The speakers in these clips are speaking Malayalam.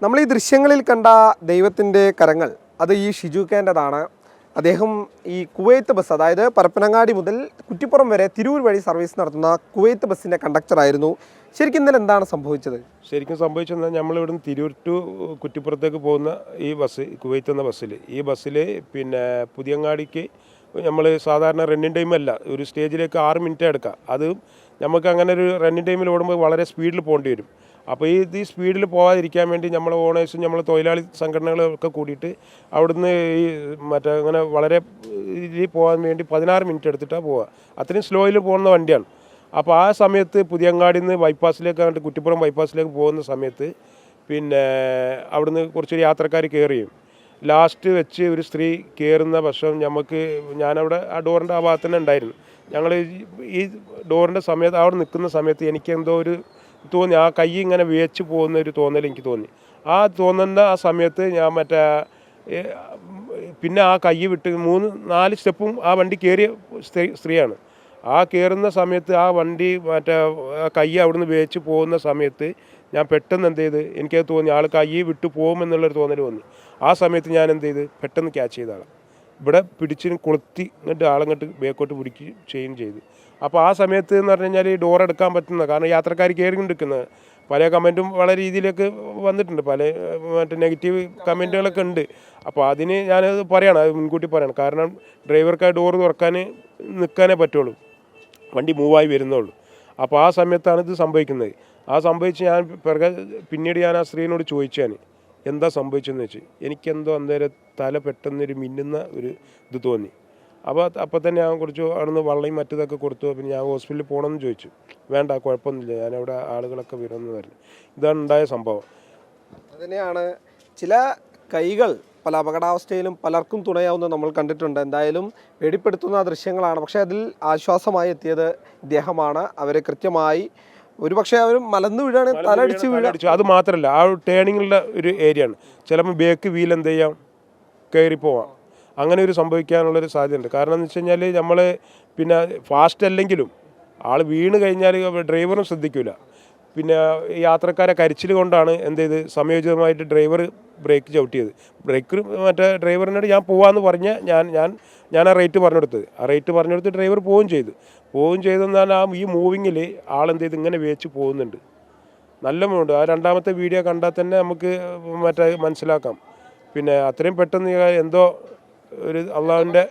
നമ്മൾ ഈ ദൃശ്യങ്ങളിൽ കണ്ട ദൈവത്തിൻ്റെ കരങ്ങൾ അത് ഈ ഷിജുഖേൻ്റെതാണ്. അദ്ദേഹം ഈ കുവൈത്ത് ബസ്, അതായത് പരപ്പനങ്ങാടി മുതൽ കുറ്റിപ്പുറം വരെ തിരൂർ വഴി സർവീസ് നടത്തുന്ന കുവൈത്ത് ബസ്സിൻ്റെ കണ്ടക്ടറായിരുന്നു. ശരിക്കും ഇന്നലെ എന്താണ് സംഭവിച്ചത്? ശരിക്കും സംഭവിച്ചെന്നാൽ നമ്മളിവിടുന്ന് തിരൂർ ടു കുറ്റിപ്പുറത്തേക്ക് പോകുന്ന ഈ ബസ്, കുവൈത്ത് എന്ന ബസ്സിൽ, ഈ ബസ്സിൽ പിന്നെ പുതിയങ്ങാടിക്ക് നമ്മൾ സാധാരണ റണ്ണിങ് ടൈമല്ല, ഒരു സ്റ്റേജിലേക്ക് 6 മിനിറ്റ് എടുക്കാം. അത് നമുക്ക് അങ്ങനെ ഒരു റണ്ണിങ് ടൈമിൽ ഓടുമ്പോൾ വളരെ സ്പീഡിൽ പോകേണ്ടി വരും. അപ്പോൾ ഈ സ്പീഡിൽ പോകാതിരിക്കാൻ വേണ്ടി നമ്മൾ ഓണേഴ്സും നമ്മൾ തൊഴിലാളി സംഘടനകളൊക്കെ കൂടിയിട്ട് അവിടുന്ന് ഈ അങ്ങനെ വളരെ ഇതിൽ പോകാൻ വേണ്ടി 16 മിനിറ്റ് എടുത്തിട്ടാണ് പോവുക. അത്രയും സ്ലോയിൽ പോകുന്ന വണ്ടിയാണ്. അപ്പോൾ ആ സമയത്ത് പുതിയങ്ങാടിയിൽ നിന്ന് ബൈപ്പാസിലേക്ക് അങ്ങോട്ട് കുറ്റിപ്പുറം ബൈപ്പാസിലേക്ക് പോകുന്ന സമയത്ത് പിന്നെ അവിടുന്ന് കുറച്ചൊരു യാത്രക്കാർ കയറിയും ലാസ്റ്റ് വെച്ച് ഒരു സ്ത്രീ കയറുന്ന പക്ഷം ഞാനവിടെ ആ ഡോറിൻ്റെ ആ ഭാഗത്ത് തന്നെ ഉണ്ടായിരുന്നു. ഞങ്ങൾ ഈ ഡോറിൻ്റെ സമയത്ത് അവിടെ നിൽക്കുന്ന സമയത്ത് എനിക്ക് എന്തോ ഒരു തോന്നി, ആ കൈ ഇങ്ങനെ വേച്ച് പോകുന്ന ഒരു തോന്നൽ എനിക്ക് തോന്നി. ആ തോന്നുന്ന ആ സമയത്ത് ഞാൻ പിന്നെ ആ കൈ വിട്ട് 3-4 സ്റ്റെപ്പും ആ വണ്ടി കയറിയ സ്ത്രീയാണ്. ആ കയറുന്ന സമയത്ത് ആ വണ്ടി ആ കൈ അവിടുന്ന് വേച്ച് പോകുന്ന സമയത്ത് ഞാൻ പെട്ടെന്ന് എന്ത് ചെയ്ത്, എനിക്കത് തോന്നി ആൾ കൈ വിട്ടു പോകുമെന്നുള്ളൊരു തോന്നൽ തോന്നി. ആ സമയത്ത് ഞാൻ എന്ത് ചെയ്ത് പെട്ടെന്ന് ക്യാച്ച് ചെയ്ത ആളാണ്. ഇവിടെ പിടിച്ചിന് കൊളുത്തി ഇങ്ങോട്ട് ആളങ്ങോട്ട് ബേക്കോട്ട് പിടിക്കുകയും ചെയ്തു. അപ്പോൾ ആ സമയത്ത് എന്ന് പറഞ്ഞു കഴിഞ്ഞാൽ ഡോർ എടുക്കാൻ പറ്റുന്ന, കാരണം യാത്രക്കാർ കയറിക്കൊണ്ടിരിക്കുന്നത് പല കമൻറ്റും വളരെ രീതിയിലേക്ക് വന്നിട്ടുണ്ട്, പല നെഗറ്റീവ് കമൻറ്റുകളൊക്കെ ഉണ്ട്. അപ്പോൾ അതിന് ഞാനത് പറയണം, അത് മുൻകൂട്ടി പറയണം. കാരണം ഡ്രൈവർക്ക് ആ ഡോർ തുറക്കാൻ നിൽക്കാനേ പറ്റുള്ളൂ, വണ്ടി മൂവായി വരുന്നുള്ളൂ. അപ്പോൾ ആ സമയത്താണ് ഇത് സംഭവിക്കുന്നത്. ആ സംഭവിച്ച് പിന്നീട് ഞാൻ ആ സ്ത്രീയോട് ചോദിച്ചാൽ എന്താ സംഭവിച്ചതെന്ന് വെച്ച്, എനിക്കെന്തോ അന്നേരം തല പെട്ടെന്നൊരു മിന്നുന്ന ഒരു ഇത് തോന്നി. അപ്പോൾ തന്നെ ഞാൻ കുറച്ച് അവിടുന്ന് വള്ളയും മറ്റതൊക്കെ കൊടുത്തു. പിന്നെ ഞാൻ ഹോസ്പിറ്റലിൽ പോകണമെന്ന് ചോദിച്ചു. വേണ്ട, കുഴപ്പമൊന്നുമില്ല, ഞാനവിടെ ആളുകളൊക്കെ വരുമെന്ന് പറഞ്ഞു. ഇതാണ് ഉണ്ടായ സംഭവം. അതുതന്നെയാണ് ചില കൈകൾ പല അപകടാവസ്ഥയിലും പലർക്കും തുണയാവുന്നത് നമ്മൾ കണ്ടിട്ടുണ്ട്. എന്തായാലും വെളിപ്പെടുത്തുന്ന ദൃശ്യങ്ങളാണ്. പക്ഷേ അതിൽ ആശ്വാസമായി എത്തിയത് ഇദ്ദേഹമാണ്. അവരെ കൃത്യമായി ഒരുപക്ഷെ അവർ മലന്ന് വീഴാണ്, തലടിച്ച് വീഴടിച്ചു. അത് മാത്രമല്ല, ആ ടേണിങ്ങിലുള്ള ഒരു ഏരിയയാണ്. ചിലപ്പോൾ ബേക്ക് വീൽ എന്ത് ചെയ്യാം, കയറിപ്പോവാം. അങ്ങനെ ഒരു സംഭവിക്കാനുള്ളൊരു സാധ്യതയുണ്ട്. കാരണം എന്ന് വെച്ച് കഴിഞ്ഞാൽ നമ്മൾ പിന്നെ ഫാസ്റ്റ് അല്ലെങ്കിലും ആൾ വീണ് കഴിഞ്ഞാൽ ഡ്രൈവറും ശ്രദ്ധിക്കില്ല. പിന്നെ യാത്രക്കാരെ കരിച്ചിൽ കൊണ്ടാണ് എന്ത് ചെയ്ത് സമയോചിതമായിട്ട് ഡ്രൈവർ ബ്രേക്ക് ചവിട്ടിയത്. ഡ്രൈവറിനോട് ഞാൻ പോവാമെന്ന് പറഞ്ഞ് ഞാൻ ആ റേറ്റ് പറഞ്ഞെടുത്തത്. ആ റേറ്റ് പറഞ്ഞെടുത്ത് ഡ്രൈവർ പോവുകയും ചെയ്തെന്നാൽ ഈ മൂവിങ്ങിൽ ആളെന്ത് ചെയ്ത് ഇങ്ങനെ വേച്ച് പോകുന്നുണ്ട്. നല്ല മൂണ്ട്. ആ രണ്ടാമത്തെ വീഡിയോ കണ്ടാൽ തന്നെ നമുക്ക് മനസ്സിലാക്കാം. പിന്നെ അത്രയും പെട്ടെന്ന് എന്തോ ഒരു അള്ളാഹുവിൻ്റെ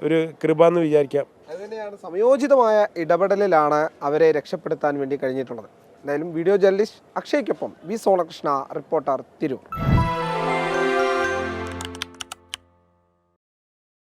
ഒരു കൃപ എന്ന് വിചാരിക്കാം. അതുതന്നെയാണ്, സമയോചിതമായ ഇടപെടലിലാണ് അവരെ രക്ഷപ്പെടുത്താൻ വേണ്ടി കഴിഞ്ഞിട്ടുള്ളത്. എന്തായാലും വീഡിയോ ജേർണലിസ്റ്റ് അക്ഷയ്ക്കൊപ്പം വി സോണകൃഷ്ണ, റിപ്പോർട്ടർ, തിരൂർ.